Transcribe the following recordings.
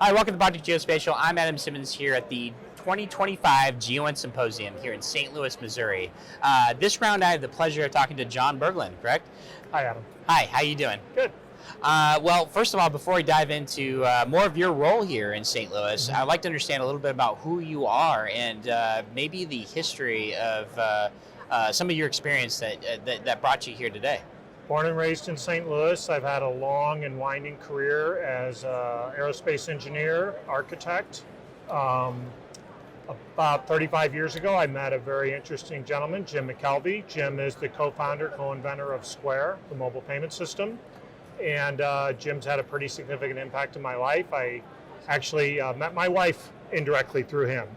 Hi, welcome to Project Geospatial. I'm Adam Simmons here at the 2025 GEOINT Symposium here in St. Louis, Missouri. This round I have the pleasure of talking to John Berglund, correct? Hi, Adam. Hi, how you doing? Good. Well, first of all, before we dive into more of your role here in St. Louis, I'd like to understand a little bit about who you are and maybe the history of some of your experience that brought you here today. Born and raised in St. Louis, I've had a long and winding career as an aerospace engineer, architect. About 35 years ago, I met a very interesting gentleman, Jim McKelvey. Jim is the co-founder, co-inventor of Square, the mobile payment system. And Jim's had a pretty significant impact in my life. I actually met my wife indirectly through him.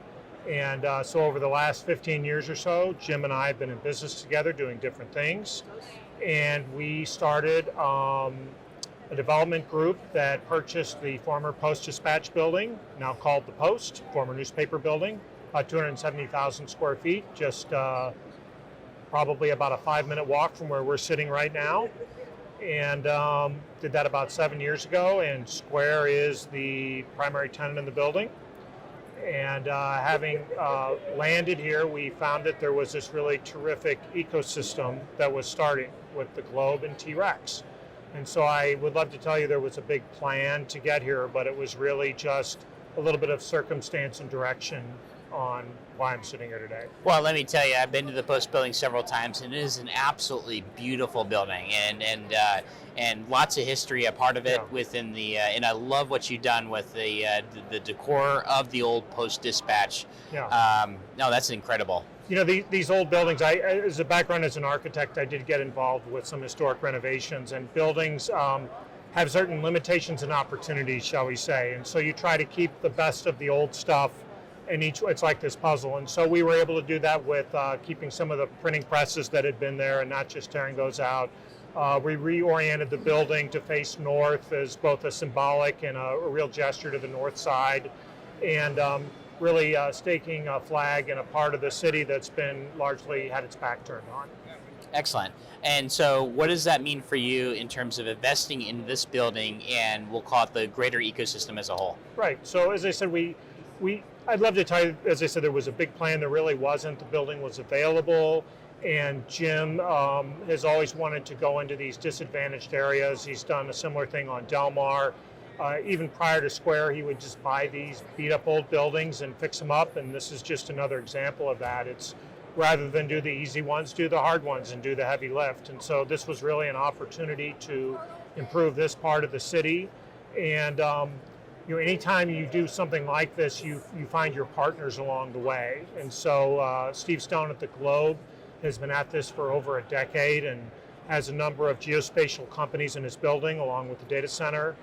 And so over the last 15 years or so, Jim and I have been in business together doing different things. And we started a development group that purchased the former Post-Dispatch building, now called the Post, former newspaper building, 270,000 square feet, just probably about a 5-minute walk from where we're sitting right now. And did that about 7 years ago, and Square is the primary tenant in the building. And having landed here, we found that there was this really terrific ecosystem that was starting with the Globe and T-Rex. And so I would love to tell you there was a big plan to get here, but it was really just a little bit of circumstance and direction on why I'm sitting here today. Well, let me tell you, I've been to the Post building several times, and it is an absolutely beautiful building, and lots of history a part of it within the. And I love what you've done with the decor of the old Post Dispatch. Yeah. No, that's incredible. You know, these old buildings. As a background as an architect, I did get involved with some historic renovations, and buildings have certain limitations and opportunities, shall we say. And so you try to keep the best of the old stuff. And it's like this puzzle. And so we were able to do that with keeping some of the printing presses that had been there and not just tearing those out. We reoriented the building to face north as both a symbolic and a real gesture to the north side. And really staking a flag in a part of the city that's been largely had its back turned on. Excellent. And so what does that mean for you in terms of investing in this building and we'll call it the greater ecosystem as a whole? Right. So as I said, I'd love to tell you, as I said, there was a big plan. There really wasn't. The building was available, and Jim has always wanted to go into these disadvantaged areas. He's done a similar thing on Del Mar. Even prior to Square, he would just buy these beat-up old buildings and fix them up, and this is just another example of that. It's rather than do the easy ones, do the hard ones and do the heavy lift. And so this was really an opportunity to improve this part of the city. And anytime you do something like this, you find your partners along the way. And so Steve Stone at the Globe has been at this for over a decade and has a number of geospatial companies in his building, along with the data center,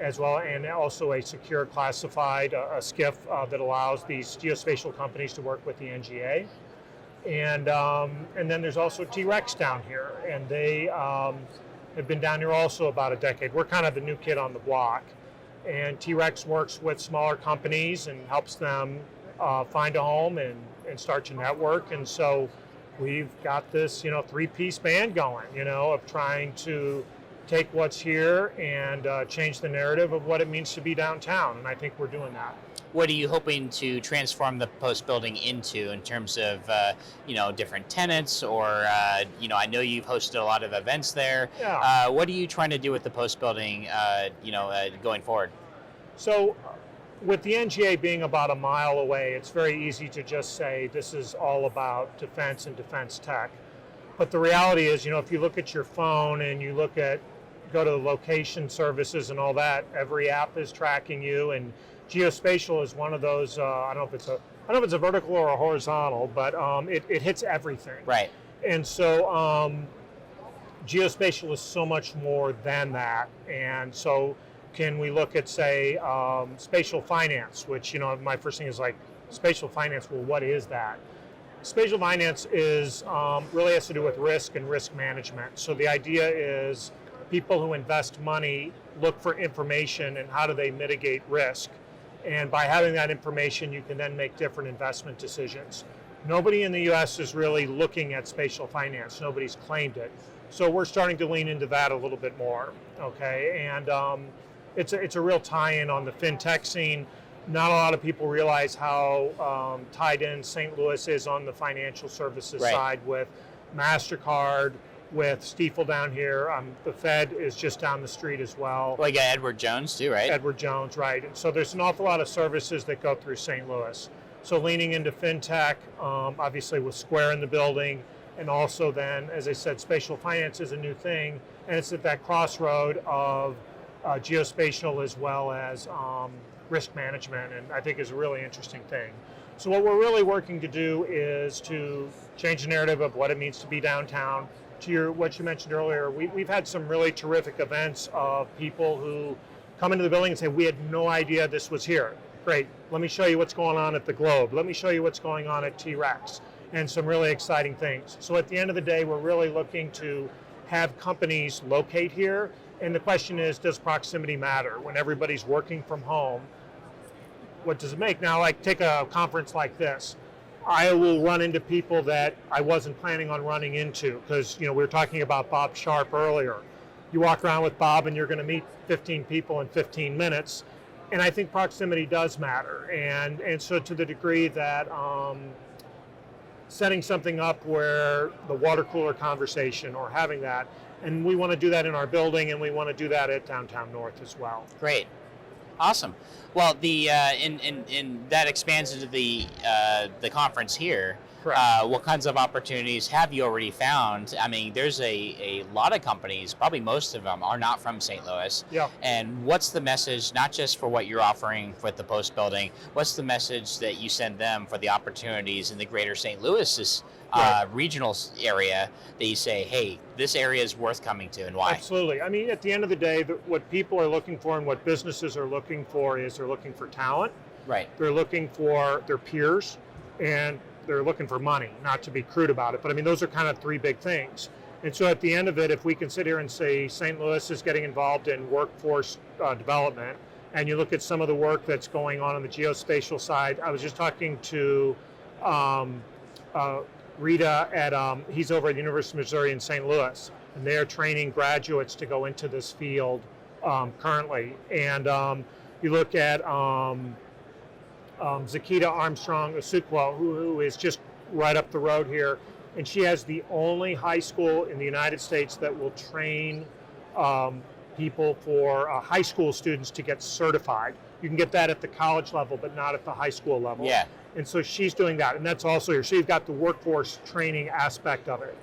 as well, and also a secure classified a SCIF that allows these geospatial companies to work with the NGA. And then there's also T-Rex down here, and they have been down here also about a decade. We're kind of the new kid on the block. And T-Rex works with smaller companies and helps them find a home and start to network. And so we've got this, three-piece band going, of trying to take what's here and change the narrative of what it means to be downtown. And I think we're doing that. What are you hoping to transform the Post building into in terms of, different tenants or, I know you've hosted a lot of events there. Yeah. What are you trying to do with the Post building, going forward? So with the NGA being about a mile away, it's very easy to just say this is all about defense and defense tech. But the reality is, if you look at your phone and you go to the location services and all that, every app is tracking you, and geospatial is one of those. I don't know if it's a vertical or a horizontal, but it hits everything. Right. And so geospatial is so much more than that. And so can we look at, say, spatial finance, which my first thing is like spatial finance. Well, what is that? Spatial finance is really has to do with risk and risk management. So the idea is people who invest money look for information and how do they mitigate risk. And by having that information, you can then make different investment decisions. Nobody in the US is really looking at spatial finance. Nobody's claimed it. So we're starting to lean into that a little bit more, okay? And it's a real tie-in on the fintech scene. Not a lot of people realize how tied in St. Louis is on the financial services side with MasterCard, with Stiefel down here. The Fed is just down the street as well. Well, you got Edward Jones too, right? Edward Jones, right. And so there's an awful lot of services that go through St. Louis. So leaning into fintech, obviously with Square in the building, and also then, as I said, spatial finance is a new thing, and it's at that crossroad of geospatial as well as risk management, and I think is a really interesting thing. So what we're really working to do is to change the narrative of what it means to be downtown. To what you mentioned earlier, we've had some really terrific events of people who come into the building and say, we had no idea this was here. Great, let me show you what's going on at the Globe. Let me show you what's going on at T-Rex, and some really exciting things. So at the end of the day, we're really looking to have companies locate here, and the question is, does proximity matter? When everybody's working from home, what does it make? Now, like take a conference like this, I will run into people that I wasn't planning on running into, because we were talking about Bob Sharp earlier. You walk around with Bob and you're going to meet 15 people in 15 minutes, and I think proximity does matter. And so to the degree that setting something up where the water cooler conversation or having that, and we want to do that in our building, and we want to do that at Downtown North as well. Great. Awesome. Well, the in that expands into the conference here. What kinds of opportunities have you already found? I mean, there's a lot of companies, probably most of them are not from St. Louis. Yeah. And what's the message, not just for what you're offering with the Post building, what's the message that you send them for the opportunities in the greater St. Louis regional area that you say, hey, this area is worth coming to, and why? Absolutely. I mean, at the end of the day, what people are looking for and what businesses are looking for is they're looking for talent. Right. They're looking for their peers, and they're looking for money, not to be crude about it. But I mean, those are kind of three big things. And so at the end of it, if we can sit here and say St. Louis is getting involved in workforce development, and you look at some of the work that's going on the geospatial side, I was just talking to Rita at, he's over at the University of Missouri in St. Louis, and they're training graduates to go into this field currently. And you look at Zakita Armstrong Asukwo, who is just right up the road here, and she has the only high school in the United States that will train people for high school students to get certified. You can get that at the college level, but not at the high school level. Yeah. And so she's doing that, and that's also here. So you've got the workforce training aspect of it.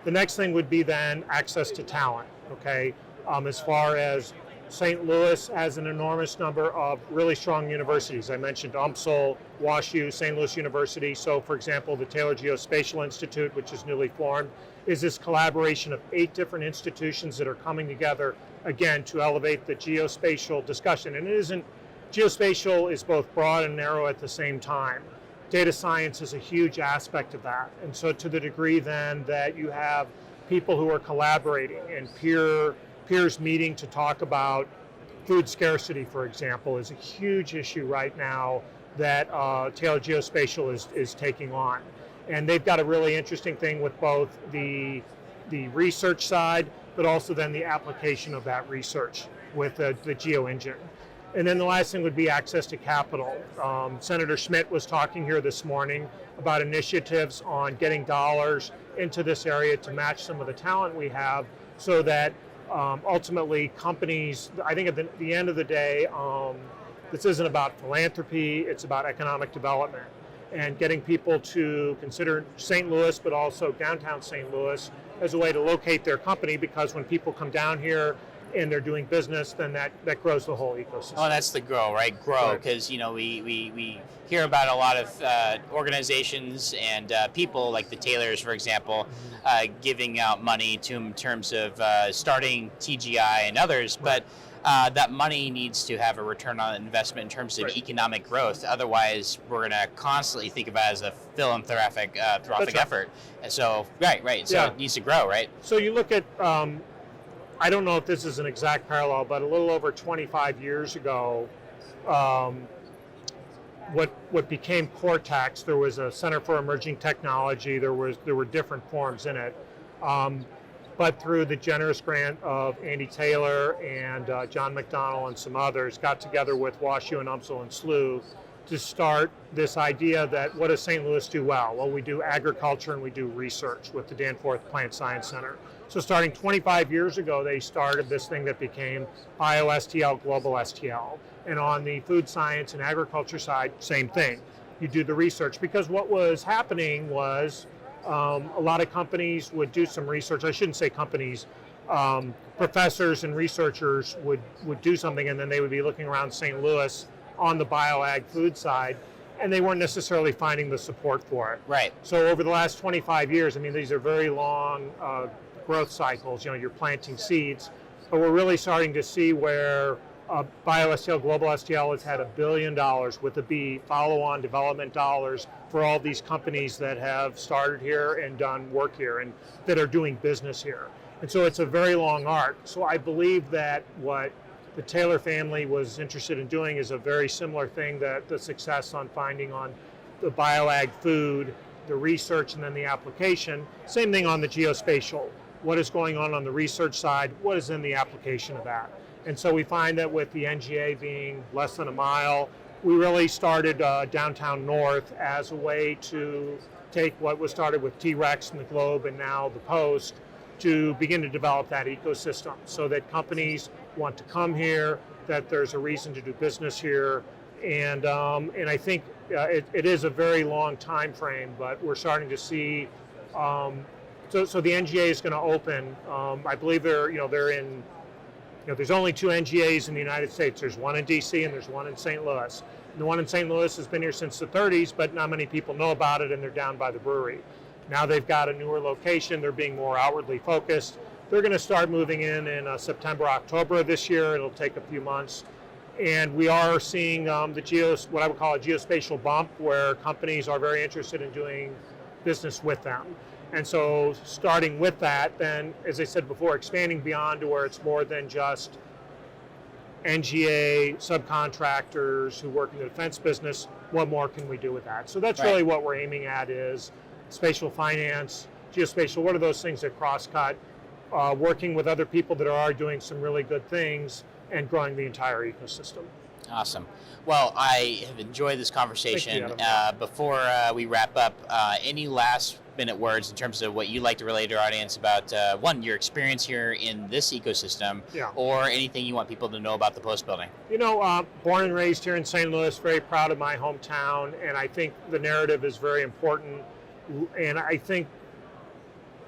The next thing would be then access to talent, okay? As far as St. Louis has an enormous number of really strong universities. I mentioned UMSL, WashU, St. Louis University. So for example, the Taylor Geospatial Institute, which is newly formed, is this collaboration of 8 different institutions that are coming together, again, to elevate the geospatial discussion. And geospatial is both broad and narrow at the same time. Data science is a huge aspect of that. And so to the degree then that you have people who are collaborating and peers meeting to talk about food scarcity, for example, is a huge issue right now that Taylor Geospatial is taking on. And they've got a really interesting thing with both the research side, but also then the application of that research with the GeoEngine. And then the last thing would be access to capital. Senator Schmidt was talking here this morning about initiatives on getting dollars into this area to match some of the talent we have, so that ultimately companies, I think at the end of the day, this isn't about philanthropy, it's about economic development and getting people to consider St. Louis, but also downtown St. Louis as a way to locate their company, because when people come down here and they're doing business, then that grows the whole ecosystem. Oh, that's the grow, right? Grow, because we hear about a lot of organizations and people like the Taylors, for example, giving out money in terms of starting TGI and others, but that money needs to have a return on investment in terms of economic growth. Otherwise, we're going to constantly think of it as a philanthropic effort. And so, right. So it needs to grow, right? So you look at, I don't know if this is an exact parallel, but a little over 25 years ago, what became Cortex, there was a Center for Emerging Technology. There were different forms in it. but through the generous grant of Andy Taylor and John McDonnell and some others, got together with WashU and UMSL and SLU to start this idea that what does St. Louis do well? Well, we do agriculture and we do research with the Danforth Plant Science Center. So starting 25 years ago, they started this thing that became BioSTL, Global STL. And on the food science and agriculture side, same thing. You do the research, because what was happening was a lot of companies would do some research. I shouldn't say companies. Professors and researchers would do something, and then they would be looking around St. Louis on the bioag food side, and they weren't necessarily finding the support for it. Right. So over the last 25 years, I mean, these are very long growth cycles. You know, you're planting seeds, but we're really starting to see where BioSTL, Global STL has had $1 billion with a B, follow-on development dollars for all these companies that have started here and done work here and that are doing business here. And so it's a very long arc. So I believe that what the Taylor family was interested in doing is a very similar thing, that the success on finding on the bioag food, the research, and then the application. Same thing on the geospatial. What is going on the research side? What is in the application of that? And so we find that with the NGA being less than a mile, we really started downtown north as a way to take what was started with T-Rex and the Globe and now the Post to begin to develop that ecosystem so that companies want to come here, that there's a reason to do business here. And I think it is a very long time frame, but we're starting to see, so the NGA is going to open, I believe they're in, there's only 2 NGAs in the United States. There's one in DC and there's one in St. Louis. And the one in St. Louis has been here since the 30s, but not many people know about it, and they're down by the brewery. Now they've got a newer location. They're being more outwardly focused. They're going to start moving in September, October of this year. It'll take a few months. And we are seeing what I would call a geospatial bump, where companies are very interested in doing business with them. And so starting with that, then, as I said before, expanding beyond to where it's more than just NGA subcontractors who work in the defense business. What more can we do with that? So that's really what we're aiming at, is spatial finance, geospatial. What are those things that cross-cut? Working with other people that are doing some really good things and growing the entire ecosystem. Awesome. Well, I have enjoyed this conversation. Before we wrap up, any last minute words in terms of what you'd like to relay to our audience about, one, your experience here in this ecosystem, or anything you want people to know about the Post building? Born and raised here in St. Louis, very proud of my hometown, and I think the narrative is very important. And I think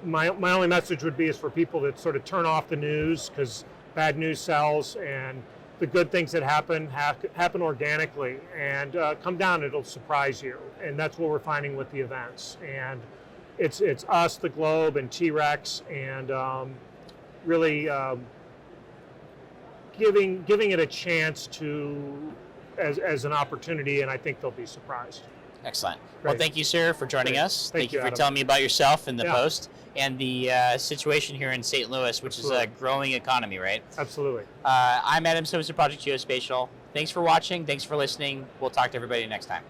my only message would be is for people to sort of turn off the news, because bad news sells, and the good things that happen organically, and come down, it'll surprise you. And that's what we're finding with the events. And it's us, the Globe, and T-Rex, and really giving it a chance to as an opportunity, and I think they'll be surprised. Excellent. Great. Well, thank you, sir, for joining us. Thank you for telling me about yourself and the Post and the situation here in St. Louis, which is a growing economy, right? Absolutely. I'm Simmons of Project Geospatial. Thanks for watching. Thanks for listening. We'll talk to everybody next time.